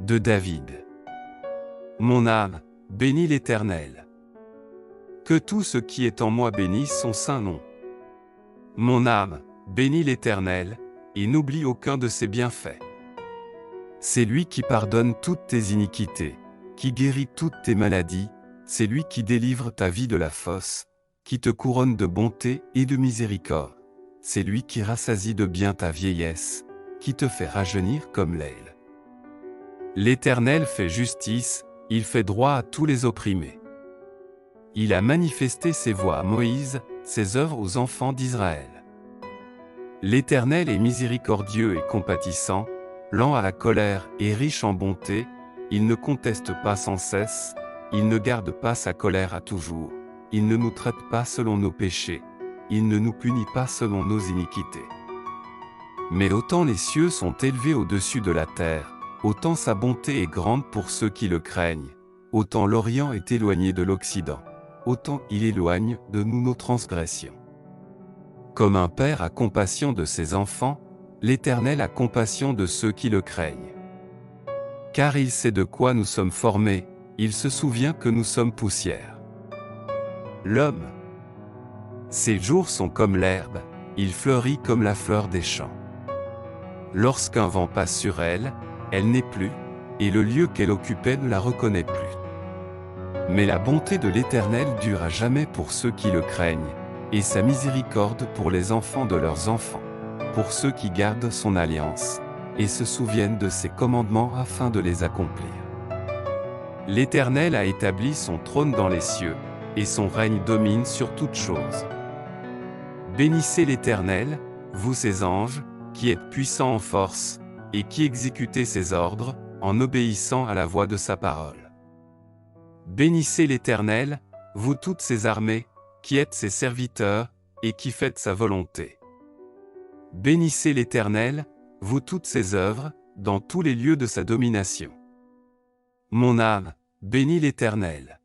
de David. Mon âme, bénis l'Éternel. Que tout ce qui est en moi bénisse son saint nom. Mon âme, bénis l'Éternel, et n'oublie aucun de ses bienfaits. C'est lui qui pardonne toutes tes iniquités, qui guérit toutes tes maladies, c'est lui qui délivre ta vie de la fosse, qui te couronne de bonté et de miséricorde. C'est lui qui rassasie de bien ta vieillesse, qui te fait rajeunir comme l'aile. L'Éternel fait justice, il fait droit à tous les opprimés. Il a manifesté ses voies à Moïse, ses œuvres aux enfants d'Israël. L'Éternel est miséricordieux et compatissant, lent à la colère et riche en bonté, il ne conteste pas sans cesse, il ne garde pas sa colère à toujours, il ne nous traite pas selon nos péchés, il ne nous punit pas selon nos iniquités. Mais autant les cieux sont élevés au-dessus de la terre, autant sa bonté est grande pour ceux qui le craignent, autant l'Orient est éloigné de l'Occident, autant il éloigne de nous nos transgressions. Comme un père a compassion de ses enfants, l'Éternel a compassion de ceux qui le craignent. Car il sait de quoi nous sommes formés, il se souvient que nous sommes poussière. L'homme, ses jours sont comme l'herbe, il fleurit comme la fleur des champs. Lorsqu'un vent passe sur elle, elle n'est plus, et le lieu qu'elle occupait ne la reconnaît plus. Mais la bonté de l'Éternel dure à jamais pour ceux qui le craignent, et sa miséricorde pour les enfants de leurs enfants, pour ceux qui gardent son alliance, et se souviennent de ses commandements afin de les accomplir. L'Éternel a établi son trône dans les cieux, et son règne domine sur toutes choses. Bénissez l'Éternel, vous ses anges, qui êtes puissants en force, et qui exécutez ses ordres, en obéissant à la voix de sa parole. Bénissez l'Éternel, vous toutes ses armées, qui êtes ses serviteurs, et qui faites sa volonté. Bénissez l'Éternel, vous toutes ses œuvres, dans tous les lieux de sa domination. Mon âme, bénis l'Éternel.